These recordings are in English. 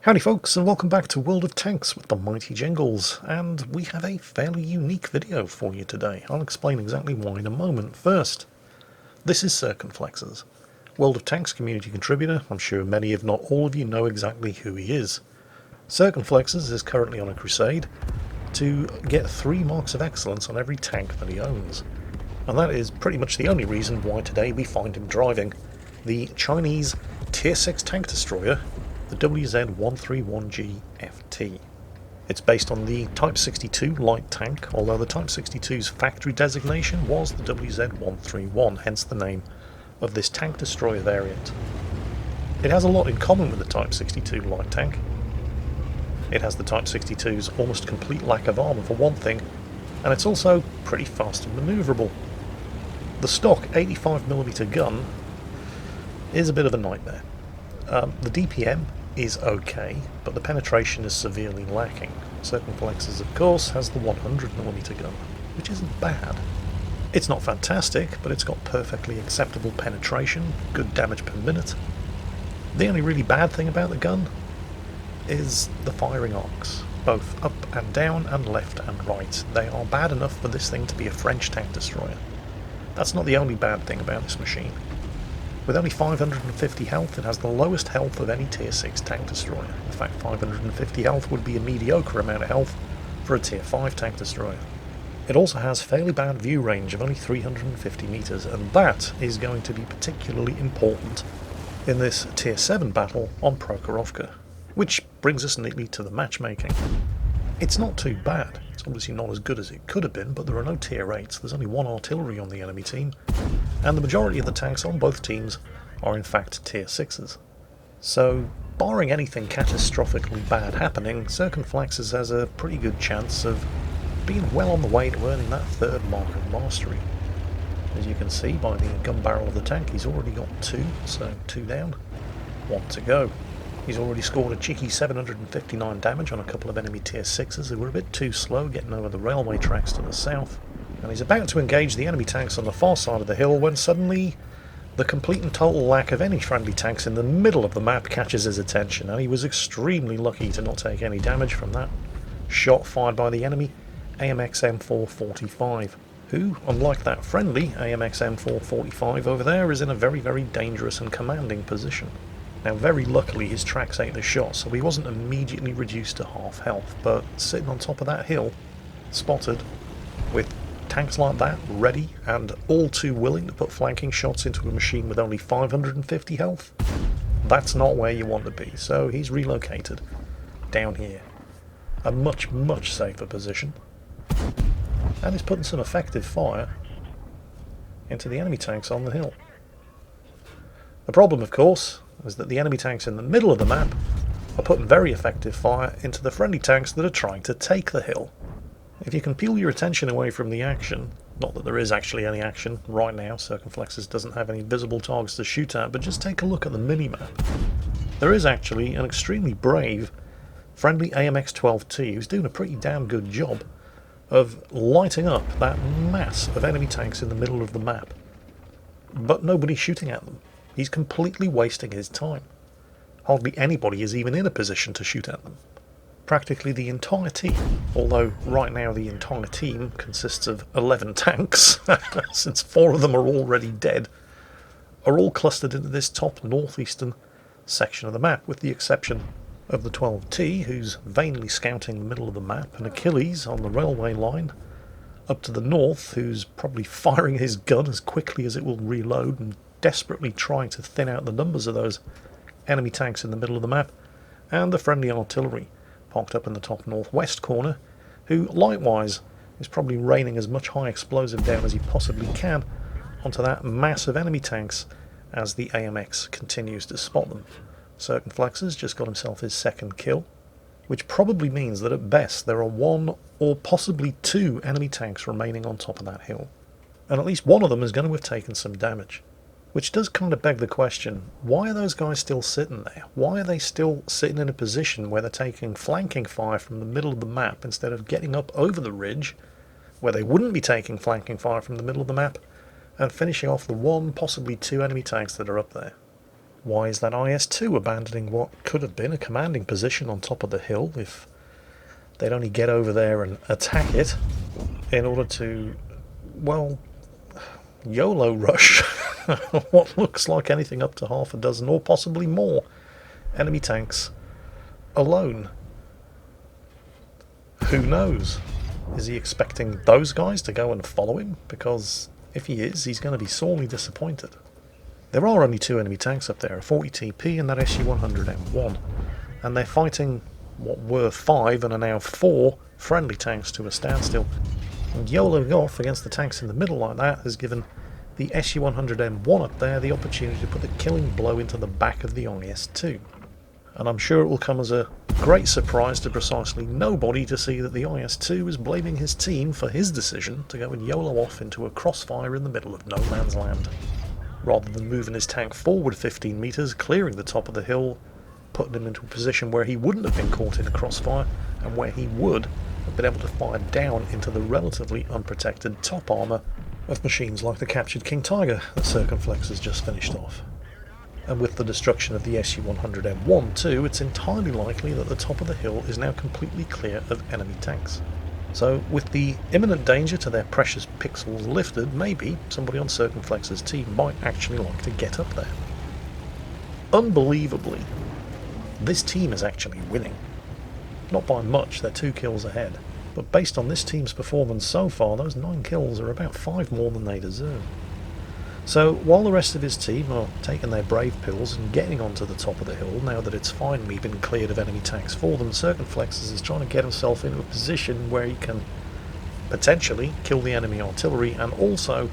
Howdy folks, and welcome back to World of Tanks with the mighty Jingles, and we have a fairly unique video for you today. I'll explain exactly why in a moment. First, this is Circonflexes, World of Tanks community contributor. I'm sure many if not all of you know exactly who he is. Circonflexes is currently on a crusade to get 3 marks of excellence on every tank that he owns, and that is pretty much the only reason why today we find him driving the Chinese Tier 6 tank destroyer, the WZ-131G FT. It's based on the Type 62 light tank, although the Type 62's factory designation was the WZ-131, hence the name of this tank destroyer variant. It has a lot in common with the Type 62 light tank. It has the Type 62's almost complete lack of armour for one thing, and it's also pretty fast and manoeuvrable. The stock 85mm gun is a bit of a nightmare. The DPM is okay, but the penetration is severely lacking. Circonflexes, of course, has the 100mm gun, which isn't bad. It's not fantastic, but it's got perfectly acceptable penetration, good damage per minute. The only really bad thing about the gun is the firing arcs, both up and down and left and right. They are bad enough for this thing to be a French tank destroyer. That's not the only bad thing about this machine. With only 550 health, it has the lowest health of any Tier 6 tank destroyer. In fact, 550 health would be a mediocre amount of health for a Tier 5 tank destroyer. It also has fairly bad view range of only 350 meters, and that is going to be particularly important in this Tier 7 battle on Prokhorovka. Which brings us neatly to the matchmaking. It's not too bad. It's obviously not as good as it could have been, but there are no Tier 8s. There's only 1 artillery on the enemy team, and the majority of the tanks on both teams are in fact Tier 6s. So, barring anything catastrophically bad happening, Circonflexes has a pretty good chance of being well on the way to earning that 3rd mark of mastery. As you can see by the gun barrel of the tank, he's already got 2, so 2 down, 1 to go. He's already scored a cheeky 759 damage on a couple of enemy Tier 6s who were a bit too slow getting over the railway tracks to the south. And he's about to engage the enemy tanks on the far side of the hill when suddenly the complete and total lack of any friendly tanks in the middle of the map catches his attention, and he was extremely lucky to not take any damage from that shot fired by the enemy AMX M445, who, unlike that friendly AMX M445 over there, is in a very, very dangerous and commanding position. Now, very luckily his tracks ate the shot, so he wasn't immediately reduced to half health, but sitting on top of that hill, spotted, with tanks like that ready and all too willing to put flanking shots into a machine with only 550 health, that's not where you want to be. So he's relocated down here, a much, much safer position, and he's putting some effective fire into the enemy tanks on the hill. The problem, of course, is that the enemy tanks in the middle of the map are putting very effective fire into the friendly tanks that are trying to take the hill. If you can peel your attention away from the action, not that there is actually any action right now, Circonflexes doesn't have any visible targets to shoot at, but just take a look at the minimap. There is actually an extremely brave friendly AMX-12T who's doing a pretty damn good job of lighting up that mass of enemy tanks in the middle of the map. But nobody's shooting at them. He's completely wasting his time. Hardly anybody is even in a position to shoot at them. Practically the entire team, although right now the entire team consists of 11 tanks, since 4 of them are already dead, are all clustered into this top northeastern section of the map, with the exception of the 12T, who's vainly scouting the middle of the map, and Achilles on the railway line up to the north, who's probably firing his gun as quickly as it will reload and desperately trying to thin out the numbers of those enemy tanks in the middle of the map, and the friendly artillery parked up in the top northwest corner, who likewise is probably raining as much high explosive down as he possibly can onto that mass of enemy tanks as the AMX continues to spot them. Circonflexes just got himself his 2nd kill, which probably means that at best there are 1 or possibly 2 enemy tanks remaining on top of that hill, and at least one of them is going to have taken some damage. Which does kind of beg the question, why are those guys still sitting there? Why are they still sitting in a position where they're taking flanking fire from the middle of the map instead of getting up over the ridge, where they wouldn't be taking flanking fire from the middle of the map, and finishing off the 1, possibly 2 enemy tanks that are up there? Why is that IS-2 abandoning what could have been a commanding position on top of the hill if they'd only get over there and attack it in order to, well, YOLO rush what looks like anything up to half a dozen or possibly more enemy tanks alone? Who knows? Is he expecting those guys to go and follow him? Because if he is, he's going to be sorely disappointed. There are only 2 enemy tanks up there, a 40TP and that SU-100M1, and they're fighting what were 5 and are now 4 friendly tanks to a standstill. And YOLOing off against the tanks in the middle like that has given the SU-100M1 up there the opportunity to put the killing blow into the back of the IS-2. And I'm sure it will come as a great surprise to precisely nobody to see that the IS-2 is blaming his team for his decision to go and YOLO off into a crossfire in the middle of no man's land. Rather than moving his tank forward 15 metres, clearing the top of the hill, putting him into a position where he wouldn't have been caught in a crossfire, and where he would have been able to fire down into the relatively unprotected top armour of machines like the captured King Tiger that Circonflexes just finished off. And with the destruction of the SU-100M1 too, it's entirely likely that the top of the hill is now completely clear of enemy tanks. So with the imminent danger to their precious pixels lifted, maybe somebody on Circonflexes' team might actually like to get up there. Unbelievably, this team is actually winning. Not by much, they're 2 kills ahead. But based on this team's performance so far, those 9 kills are about 5 more than they deserve. So while the rest of his team are taking their brave pills and getting onto the top of the hill now that it's finally been cleared of enemy tanks for them, Circonflexes is trying to get himself into a position where he can potentially kill the enemy artillery and also,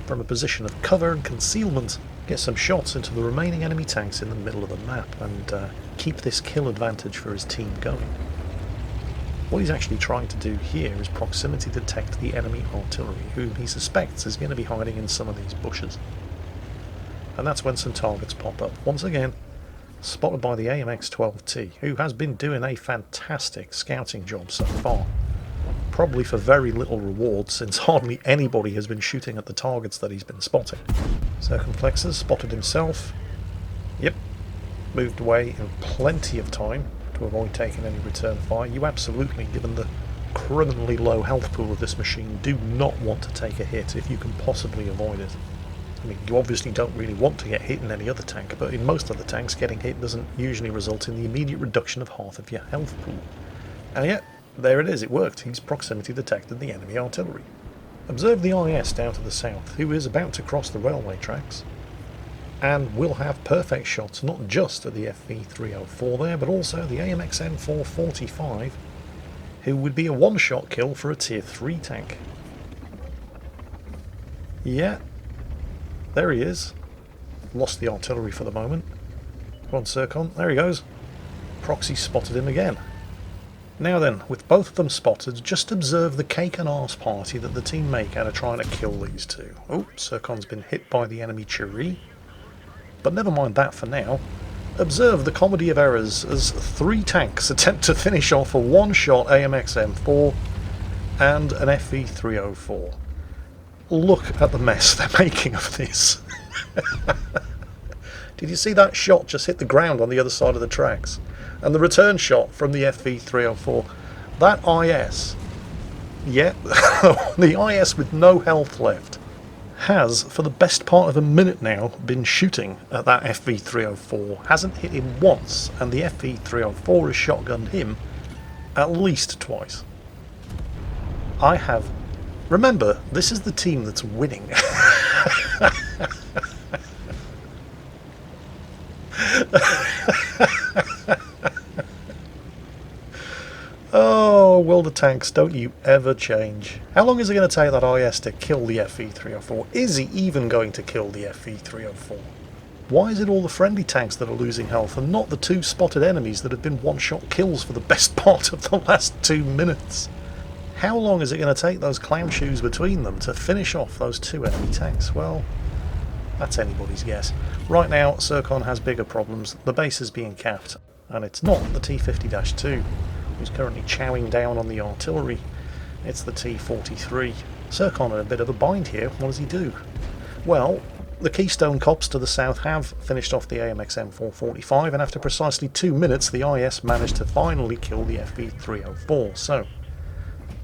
from a position of cover and concealment, get some shots into the remaining enemy tanks in the middle of the map and keep this kill advantage for his team going. What he's actually trying to do here is proximity detect the enemy artillery, whom he suspects is going to be hiding in some of these bushes. And that's when some targets pop up. Once again, spotted by the AMX-12T, who has been doing a fantastic scouting job so far. Probably for very little reward, since hardly anybody has been shooting at the targets that he's been spotting. Circonflexes spotted himself. Yep, moved away in plenty of time to avoid taking any return fire. You absolutely, given the criminally low health pool of this machine, do not want to take a hit if you can possibly avoid it. I mean, you obviously don't really want to get hit in any other tank, but in most other tanks, getting hit doesn't usually result in the immediate reduction of half of your health pool. And yet, there it is, it worked. He's proximity detected the enemy artillery. Observe the IS down to the south, who is about to cross the railway tracks, and will have perfect shots not just at the FV304 there, but also the AMX-M445, who would be a one-shot kill for a tier 3 tank. Yeah, there he is. Lost the artillery for the moment. Come on, Circon, there he goes. Proxy spotted him again. Now then, with both of them spotted, just observe the cake and arse party that the team make out of trying to kill these two. Oh, Circon's been hit by the enemy Chiri. But never mind that for now. Observe the comedy of errors as 3 tanks attempt to finish off a one-shot AMX-M4 and an FV304. Look at the mess they're making of this. Did you see that shot just hit the ground on the other side of the tracks? And the return shot from the FV304. That IS, yeah, the IS with no health left, has, for the best part of a minute now, been shooting at that FV304. Hasn't hit him once, and the FV304 has shotgunned him at least twice. I have... Remember, this is the team that's winning. Oh, World of Tanks, don't you ever change. How long is it going to take that IS to kill the FV304? Is he even going to kill the FV304? Why is it all the friendly tanks that are losing health and not the 2 spotted enemies that have been one-shot kills for the best part of the last 2 minutes? How long is it going to take those clown shoes between them to finish off those 2 enemy tanks? Well, that's anybody's guess. Right now, Circon has bigger problems. The base is being capped, and it's not the T-50-2. Who's currently chowing down on the artillery. It's the T-43. Circon in a bit of a bind here. What does he do? Well, The Keystone Cops to the south have finished off the AMX M445, and after precisely 2 minutes the IS managed to finally kill the FV304, so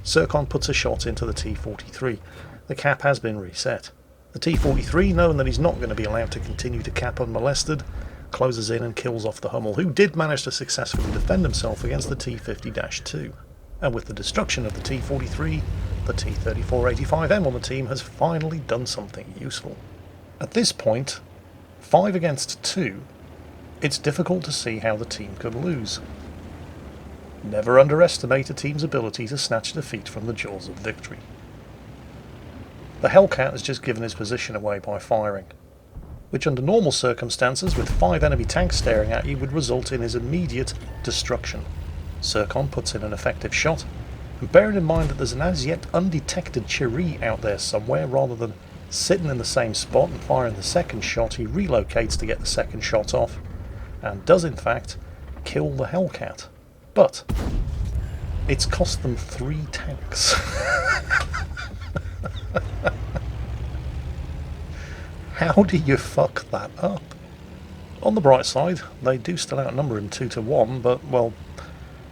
Circon puts a shot into the T43. The cap has been reset. The T43, knowing that he's not going to be allowed to continue to cap unmolested, closes in and kills off the Hummel, who did manage to successfully defend himself against the T50-2. And with the destruction of the T43, the T3485M on the team has finally done something useful. At this point, 5 against 2, it's difficult to see how the team could lose. Never underestimate a team's ability to snatch defeat from the jaws of victory. The Hellcat has just given his position away by firing, which under normal circumstances with 5 enemy tanks staring at you would result in his immediate destruction. Circon puts in an effective shot, and bearing in mind that there's an as yet undetected Cherie out there somewhere, rather than sitting in the same spot and firing the second shot, he relocates to get the second shot off, and does in fact kill the Hellcat. But it's cost them 3 tanks. How do you fuck that up? On the bright side, they do still outnumber him 2-1, but, well,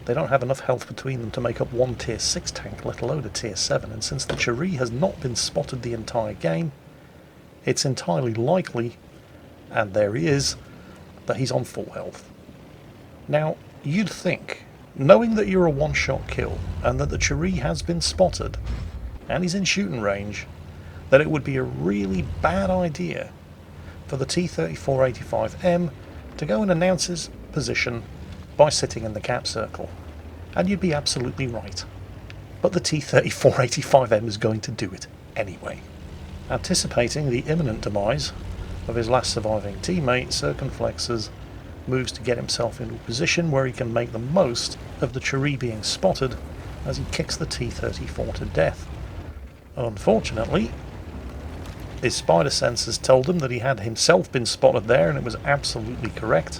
they don't have enough health between them to make up one tier 6 tank, let alone a tier 7, and since the Cherie has not been spotted the entire game, it's entirely likely, and there he is, that he's on full health. Now, you'd think, knowing that you're a one-shot kill, and that the Cherie has been spotted, and he's in shooting range, that it would be a really bad idea for the T3485M to go and announce his position by sitting in the cap circle. And you'd be absolutely right. But the T3485M is going to do it anyway. Anticipating the imminent demise of his last surviving teammate, Circonflexes moves to get himself into a position where he can make the most of the Cherie being spotted as he kicks the T34 to death. Unfortunately, his spider sensors told him that he had himself been spotted there, and it was absolutely correct.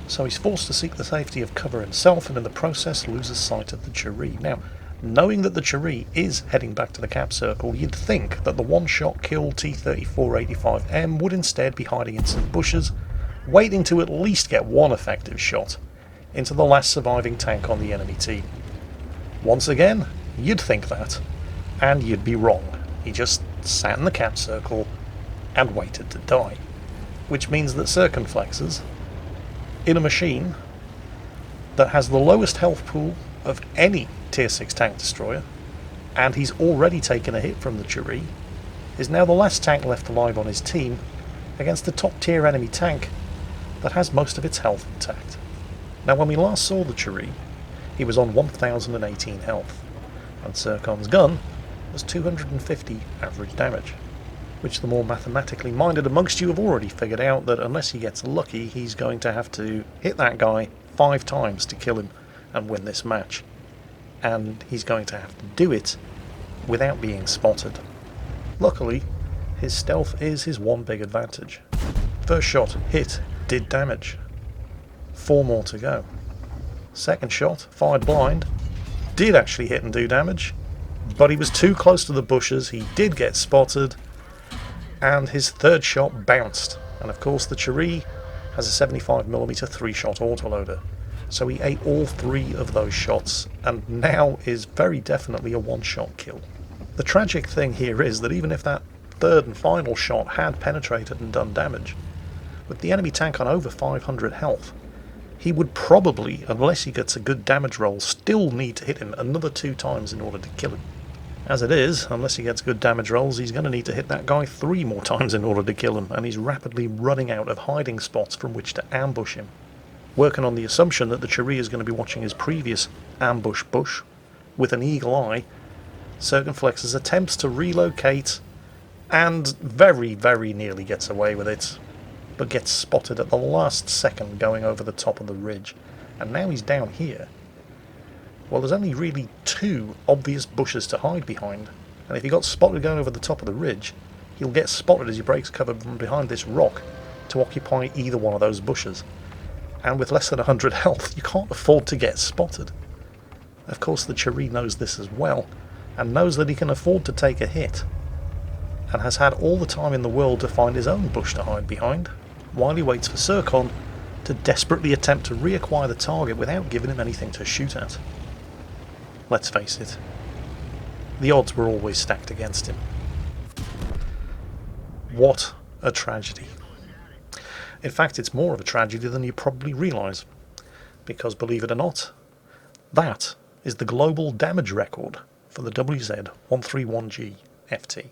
So he's forced to seek the safety of cover himself, and in the process loses sight of the Cherie. Now, knowing that the Cherie is heading back to the cap circle, you'd think that the one-shot kill T3485M would instead be hiding in some bushes, waiting to at least get one effective shot into the last surviving tank on the enemy team. Once again, you'd think that, and you'd be wrong. He just sat in the cap circle and waited to die. Which means that Circonflexes, in a machine that has the lowest health pool of any tier 6 tank destroyer, and he's already taken a hit from the Cherie, is now the last tank left alive on his team against a top tier enemy tank that has most of its health intact. Now, when we last saw the Cherie, he was on 1018 health, and Circon's gun was 250 average damage, which the more mathematically minded amongst you have already figured out that unless he gets lucky, he's going to have to hit that guy 5 times to kill him and win this match. And he's going to have to do it without being spotted. Luckily, his stealth is his one big advantage. First shot hit, did damage. 4 more to go. Second shot, fired blind, did actually hit and do damage, but he was too close to the bushes, he did get spotted, and his third shot bounced. And of course the Cherie has a 75mm 3-shot autoloader, so he ate all 3 of those shots, and now is very definitely a one-shot kill. The tragic thing here is that even if that third and final shot had penetrated and done damage, with the enemy tank on over 500 health, he would probably, unless he gets a good damage roll, still need to hit him another 2 times in order to kill him. As it is, unless he gets good damage rolls, he's going to need to hit that guy 3 more times in order to kill him, and he's rapidly running out of hiding spots from which to ambush him. Working on the assumption that the Cherie is going to be watching his previous ambush bush with an eagle eye, Circonflexes attempts to relocate and very, very nearly gets away with it, but gets spotted at the last second going over the top of the ridge, and now he's down here. Well, there's only really 2 obvious bushes to hide behind, and if he got spotted going over the top of the ridge, he'll get spotted as he breaks cover from behind this rock to occupy either one of those bushes. And with less than 100 health, you can't afford to get spotted. Of course, the Cherie knows this as well, and knows that he can afford to take a hit. and has had all the time in the world to find his own bush to hide behind, while he waits for Circon to desperately attempt to reacquire the target without giving him anything to shoot at. Let's face it, the odds were always stacked against him. What a tragedy. In fact, it's more of a tragedy than you probably realise, because believe it or not, that is the global damage record for the WZ-131G FT,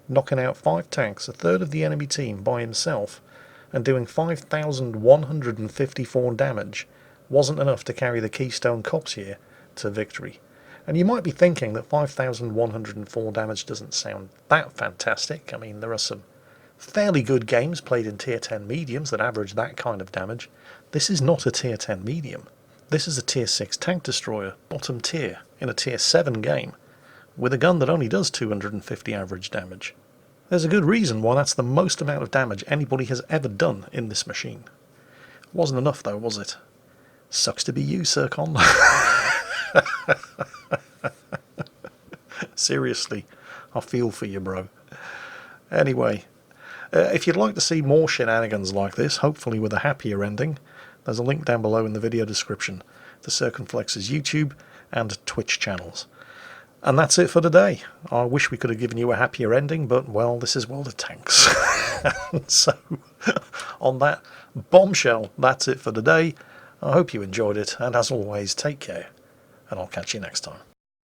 knocking out 5 tanks, a third of the enemy team by himself, and doing 5,154 damage wasn't enough to carry the Keystone Cops here to victory. And you might be thinking that 5,104 damage doesn't sound that fantastic. I mean, there are some fairly good games played in tier 10 mediums that average that kind of damage. This is not a tier 10 medium. This is a tier 6 tank destroyer, bottom tier, in a tier 7 game, with a gun that only does 250 average damage. There's a good reason why that's the most amount of damage anybody has ever done in this machine. Wasn't enough though, was it? Sucks to be you, Circon. Seriously, I feel for you, bro. Anyway, if you'd like to see more shenanigans like this, hopefully with a happier ending, there's a link down below in the video description to Circonflexes' YouTube and Twitch channels. And that's it for today. I wish we could have given you a happier ending, but, well, this is World of Tanks. So, on that bombshell, that's it for today. I hope you enjoyed it, and as always, take care, and I'll catch you next time.